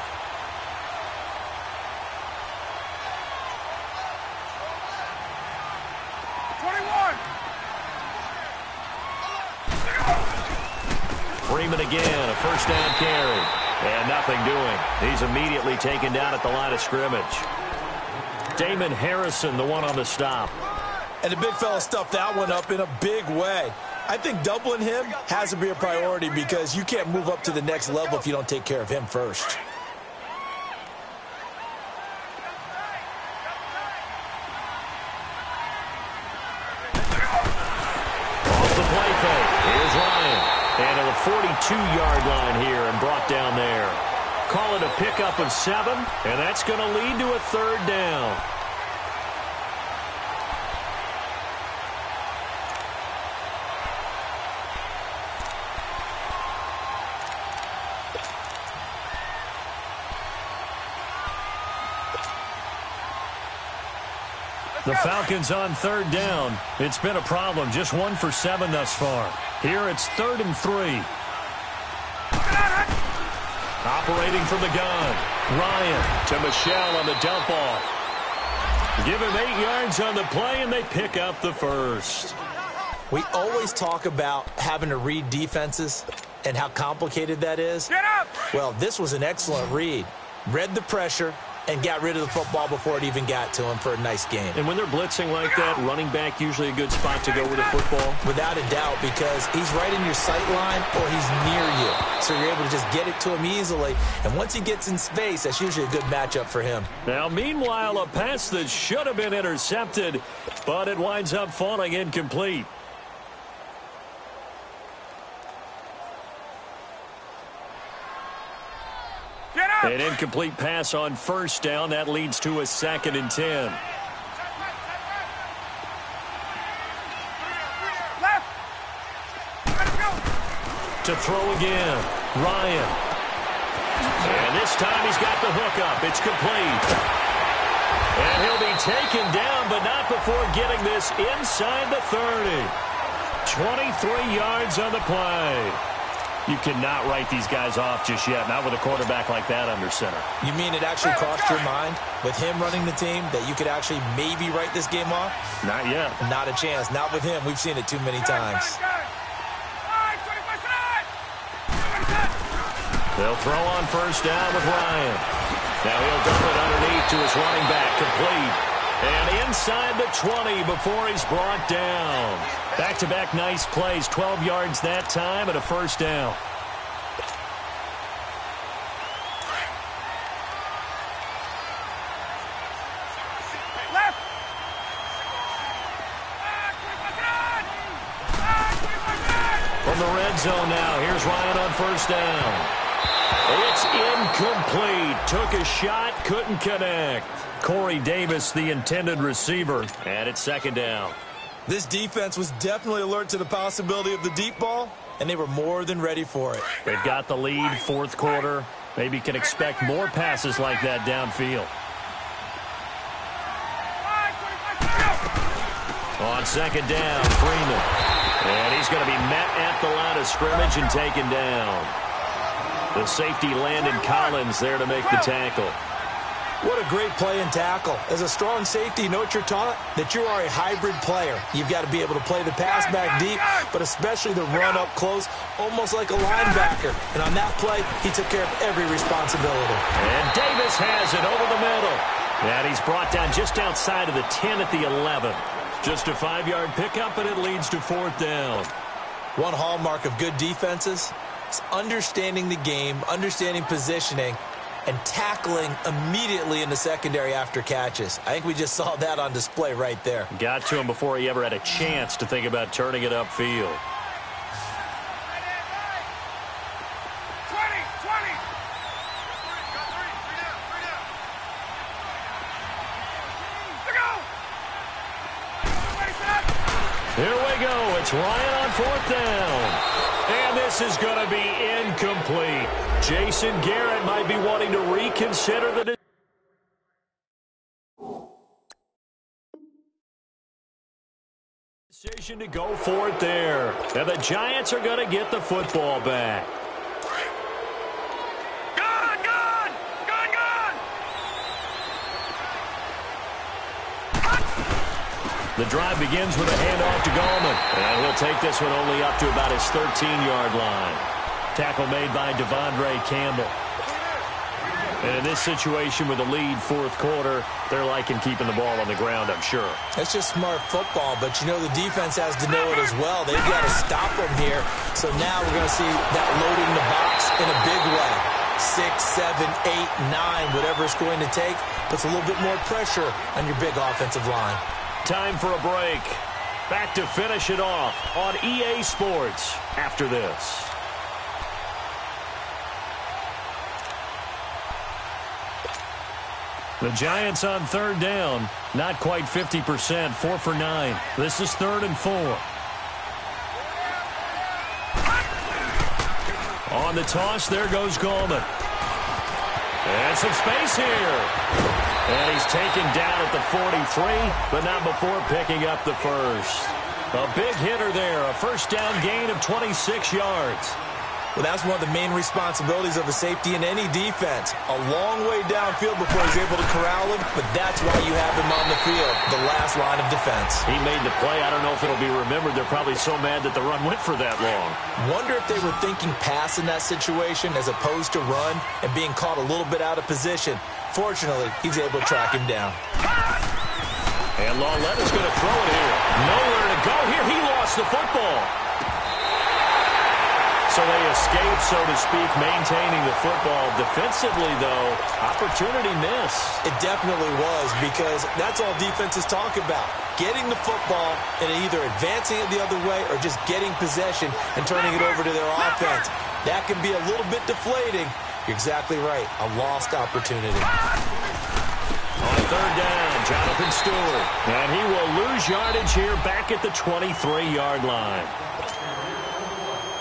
Freeman again, a first down carry. And nothing doing. He's immediately taken down at the line of scrimmage. Damon Harrison, the one on the stop. And the big fella stuffed that one up in a big way. I think doubling him has to be a priority because you can't move up to the next level if you don't take care of him first. Off the play fake. Here's Ryan. And to the 42-yard line here and brought down there. Call it a pickup of 7, and that's going to lead to a 3rd down. The Falcons on 3rd down. It's been a problem. Just 1 for 7 thus far. Here it's 3rd and 3. Operating from the gun. Ryan to Michelle on the dump off. Give him 8 yards on the play, and they pick up the first. We always talk about having to read defenses and how complicated that is. Get up! Well, this was an excellent read. Read the pressure and got rid of the football before it even got to him for a nice game. And when they're blitzing like that, running back usually a good spot to go with the football? Without a doubt, because he's right in your sight line or he's near you. So you're able to just get it to him easily. And once he gets in space, that's usually a good matchup for him. Now, meanwhile, a pass that should have been intercepted, but it winds up falling incomplete. An incomplete pass on first down. That leads to a 2nd and 10. Left. To throw again. Ryan. And this time he's got the hook up. It's complete. And he'll be taken down, but not before getting this inside the 30. 23 yards on the play. You cannot write these guys off just yet, not with a quarterback like that under center. You mean it actually crossed your mind with him running the team that you could actually maybe write this game off? Not yet. Not a chance. Not with him. We've seen it too many times. They'll throw on first down with Ryan. Now he'll dump it underneath to his running back, complete. And inside the 20 before he's brought down. Back-to-back nice plays, 12 yards that time and a first down. Left. From the red zone now, here's Ryan on first down. It's incomplete. Took a shot, couldn't connect. Corey Davis, the intended receiver, and it's 2nd down. This defense was definitely alert to the possibility of the deep ball, and they were more than ready for it. They've got the lead, 4th quarter. Maybe can expect more passes like that downfield. On 2nd down, Freeman. And he's going to be met at the line of scrimmage and taken down. The safety, Landon Collins, there to make the tackle. What a great play and tackle. As a strong safety, you know what you're taught? That you are a hybrid player. You've got to be able to play the pass back deep, but especially the run up close, almost like a linebacker. And on that play, he took care of every responsibility. And Davis has it over the middle. And he's brought down just outside of the 10 at the 11. Just a 5-yard pickup, and it leads to 4th down. One hallmark of good defenses is understanding the game, understanding positioning, and tackling immediately in the secondary after catches. I think we just saw that on display right there. Got to him before he ever had a chance to think about turning it upfield. 20. Here we go. It's Ryan on 4th down. And this is going to be incomplete. Jason Garrett might be wanting to reconsider the decision to go for it there. And the Giants are going to get the football back. The drive begins with a handoff to Gallman. And he'll take this one only up to about his 13-yard line. Tackle made by Devondre Campbell. And in this situation with the lead 4th quarter, they're liking keeping the ball on the ground, I'm sure. That's just smart football, but you know the defense has to know it as well. They've got to stop them here. So now we're going to see that loading the box in a big way. 6, 7, 8, 9, whatever it's going to take, puts a little bit more pressure on your big offensive line. Time for a break. Back to finish it off on EA Sports after this. The Giants on 3rd down. Not quite 50%. 4 for 9. This is 3rd and 4. On the toss, there goes Gallman. And some space here. And he's taken down at the 43, but not before picking up the first. A big hitter there, a first down gain of 26 yards. Well, that's one of the main responsibilities of a safety in any defense. A long way downfield before he's able to corral him, but that's why you have him on the field, the last line of defense. He made the play. I don't know if it'll be remembered. They're probably so mad that the run went for that long. Wonder if they were thinking pass in that situation as opposed to run and being caught a little bit out of position. Fortunately, he's able to track him down. And Laulette's going to throw it here. Nowhere to go here. He lost the football. So they escape, so to speak, maintaining the football. Defensively, though, opportunity miss. It definitely was, because that's all defenses talk about. Getting the football and either advancing it the other way or just getting possession and turning it over to their offense. That can be a little bit deflating. You're exactly right. A lost opportunity. On 3rd down, Jonathan Stewart. And he will lose yardage here back at the 23-yard line.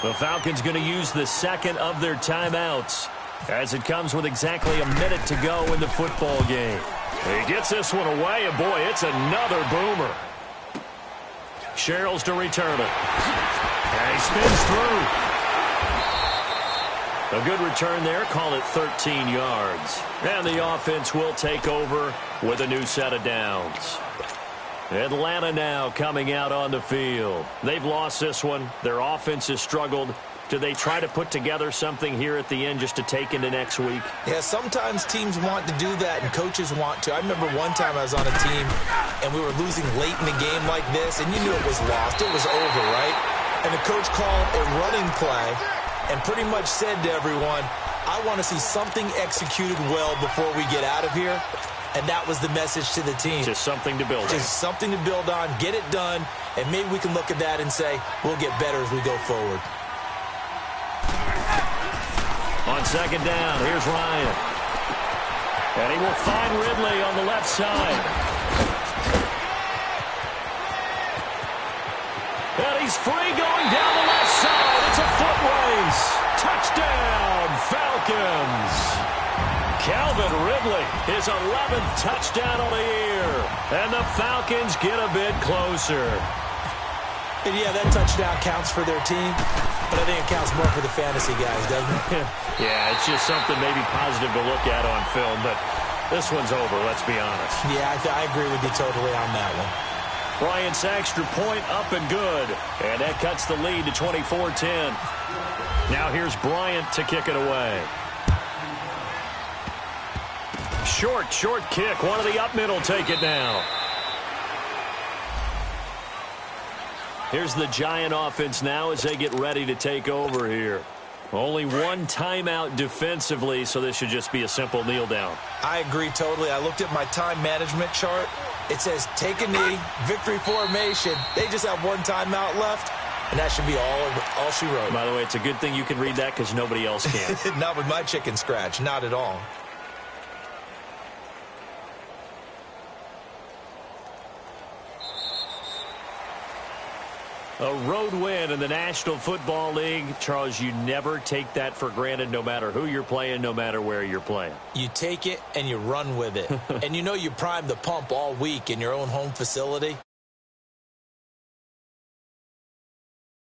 The Falcons going to use the second of their timeouts as it comes with exactly a minute to go in the football game. He gets this one away, and boy, it's another boomer. Sherrills to return it. And he spins through. A good return there, call it 13 yards. And the offense will take over with a new set of downs. Atlanta now coming out on the field. They've lost this one. Their offense has struggled. Do they try to put together something here at the end just to take into next week? Yeah, sometimes teams want to do that and coaches want to. I remember one time I was on a team and we were losing late in the game like this, and you knew it was lost. It was over, right? And the coach called a running play and pretty much said to everyone, I want to see something executed well before we get out of here. And that was the message to the team. Just something to build on. Just something to build on, get it done, and maybe we can look at that and say, we'll get better as we go forward. On 2nd down, here's Ryan. And he will find Ridley on the left side. And he's free going down the left side. It's a foot race. Touchdown, Falcons. Calvin Ridley, his 11th touchdown of the year. And the Falcons get a bit closer. And yeah, that touchdown counts for their team, but I think it counts more for the fantasy guys, doesn't it? Yeah, it's just something maybe positive to look at on film, but This one's over, let's be honest. Yeah, I agree with you totally on that one. Bryant's extra point up and good. And that cuts the lead to 24-10. Now here's Bryant to kick it away. Short kick. One of the up middle take it now. Here's the Giant offense now as they get ready to take over here. Only one timeout defensively, so this should just be a simple kneel down. I agree totally. I looked at my time management chart. It says take a knee, victory formation. They just have one timeout left, and that should be all she wrote. By the way, it's a good thing you can read that because nobody else can. Not with my chicken scratch. Not at all. A road win in the National Football League. Charles, you never take that for granted no matter who you're playing, no matter where you're playing. You take it and you run with it. And you know you primed the pump all week in your own home facility.